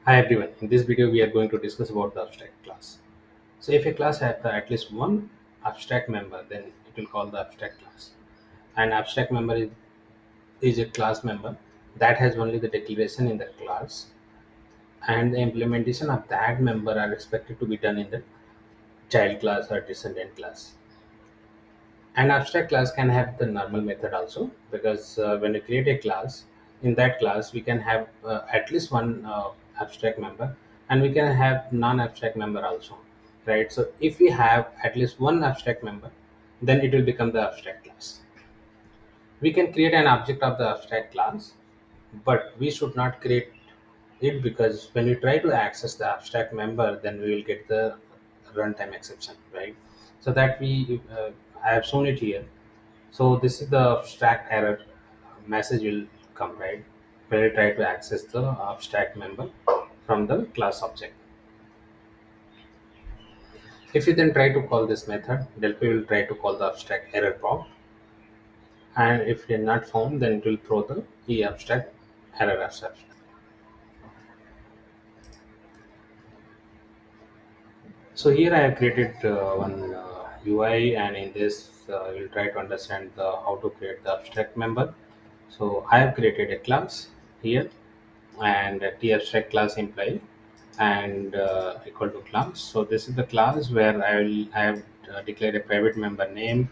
Hi everyone, in this video we are going to discuss about the abstract class. So if a class has at least one abstract member, then it will call the abstract class. An abstract member is a class member that has only the declaration in that class, and the implementation of that member are expected to be done in the child class or descendant class. An abstract class can have the normal method also, because when you create a class, in that class we can have at least one abstract member, and we can have non-abstract member also, right? So if we have at least one abstract member, then it will become the abstract class. We can create an object of the abstract class, but we should not create it, because when you try to access the abstract member, then we will get the runtime exception, right? So that we I have shown it here. So this is the abstract error message will come, right, when you try to access the abstract member from the class object. If you then try to call this method, Delphi will try to call the abstract error prompt, and if it is not found, then it will throw the e abstract error exception. So here I have created one UI, and in this we'll try to understand how to create the abstract member. So I have created a class here, and a t abstract class employee, and equal to class. So this is the class where I have declared a private member name,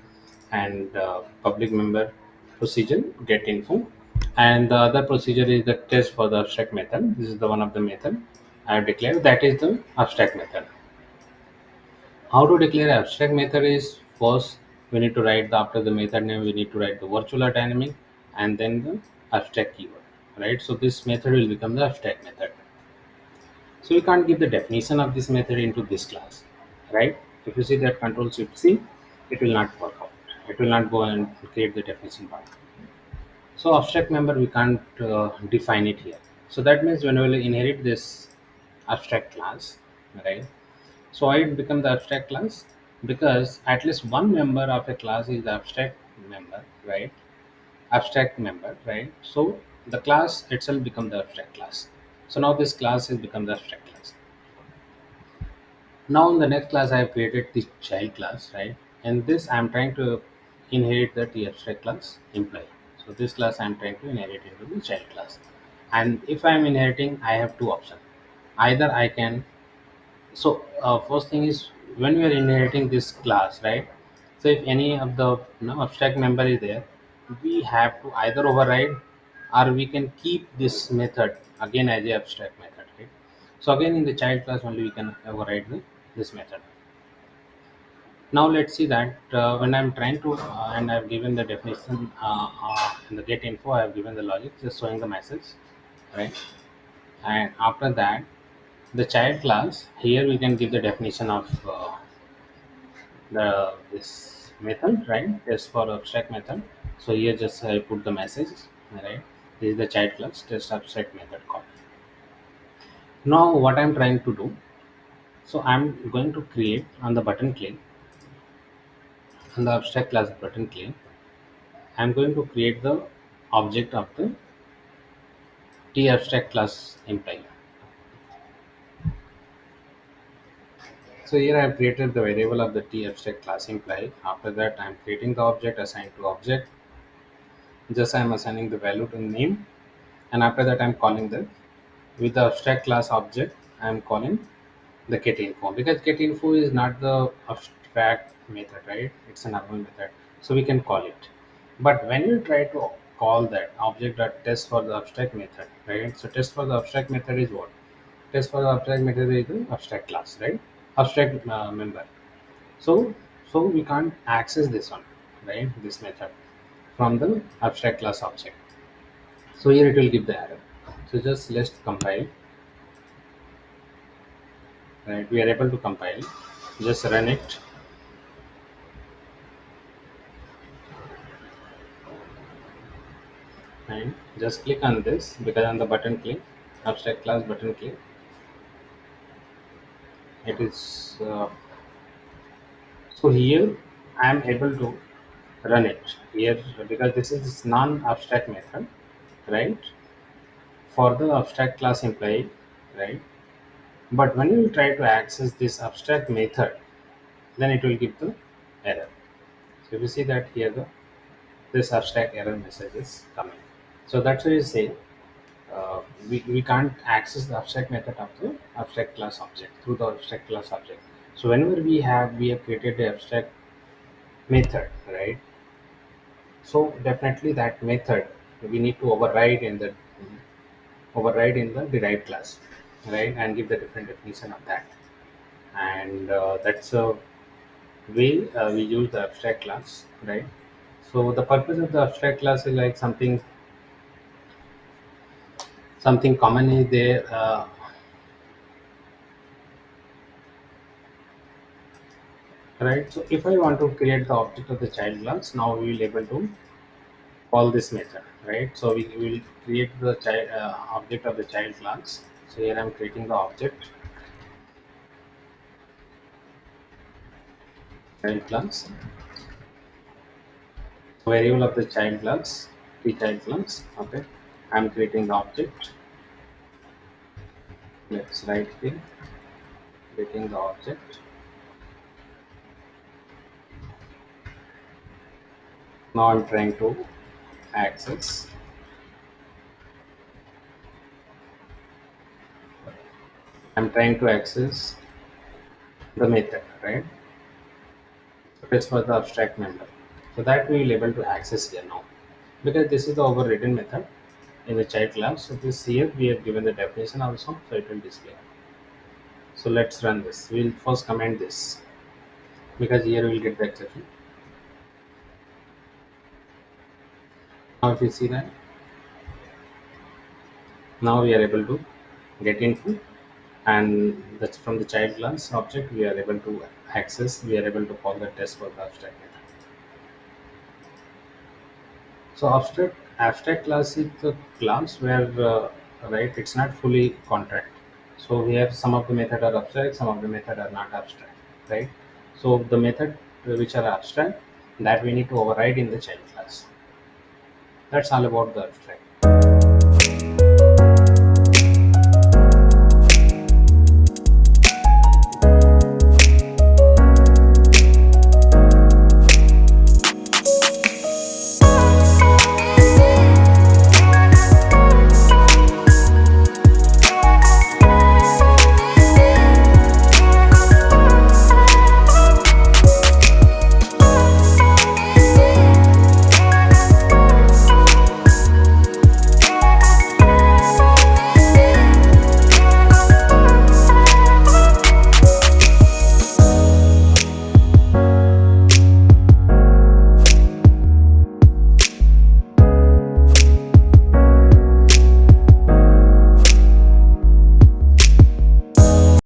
and public member procedure get info, and the other procedure is the test for the abstract method. This is the one of the method I have declared, that is the abstract method. How to declare abstract method is, first we need to write after the method name we need to write the virtual or dynamic, and then the abstract keyword, right? So this method will become the abstract method. So we can't give the definition of this method into this class, right? If you see that Control Shift C, it will not work out. It will not go and create the definition part. So abstract member we can't define it here. So that means when we will inherit this abstract class, right? So why it become the abstract class? Because at least one member of a class is the abstract member, right? Abstract member, right? So the class itself become the abstract class. So now this class has become the abstract class. Now in the next class I have created the child class, right? And this I'm trying to inherit the abstract class employee. So this class I'm trying to inherit into the child class. And if I'm inheriting, I have two options. Either I can, so first thing is, when we are inheriting this class, right? So if any of the abstract member is there, we have to either override, or we can keep this method again as a abstract method, right? So again in the child class only we can override this method. Now let's see that when I'm trying to and I've given the definition in the get info, I have given the logic just showing the message, right? And after that, the child class, here we can give the definition of the this method, right? Test for abstract method. So here just I put the message, right? This is the child class test abstract method call. Now what I'm trying to do, so I'm going to create on the button click, on the abstract class button click, I'm going to create the object of the t abstract class employee. So here I have created the variable of the t abstract class employee. After that I'm creating the object assigned to object. Just I'm assigning the value to name, and after that I'm calling the, with the abstract class object I'm calling the get info, because get info is not the abstract method, right? It's a normal method, so we can call it. But when you try to call that object dot test for the abstract method, right? So test for the abstract method is what? Test for the abstract method is the abstract class, right? Abstract member. So so we can't access this one, right? This method from the abstract class object. So here it will give the error. So just let's compile, right? We are able to compile. Just run it, and just click on this, because on the button click, abstract class button click, it is so here I am able to run it here, because this is non-abstract method, right? For the abstract class employee, right? But when you try to access this abstract method, then it will give the error. So if you see that here, this abstract error message is coming. So that's why you say we can't access the abstract method of the abstract class object through the abstract class object. So whenever we have created the abstract method, right? So definitely that method we need to override in the derived class, right? And give the different definition of that. And that's a way we use the abstract class, right? So the purpose of the abstract class is like something common is there, right? So if I want to create the object of the child class, now we will able to call this method, right? So we will create the child object of the child class. So here I'm creating the object child class, variable of the child class, the child class. Okay, I'm creating the object. Let's write here, creating the object. Now I'm trying to access. I'm trying to access the method, right? So this was the abstract member. So that we will able to access here now, because this is the overridden method in the child class. So this here we have given the definition also, so it will display. So let's run this. We'll first comment this because here we'll get the exception. Now if you see that, now we are able to get into, and that's from the child class object we are able to access. We are able to call the test for the abstract method. So abstract class is the class where right, it's not fully contract. So we have some of the method are abstract, some of the method are not abstract, right? So the method which are abstract, that we need to override in the child class. That's all about the abstract.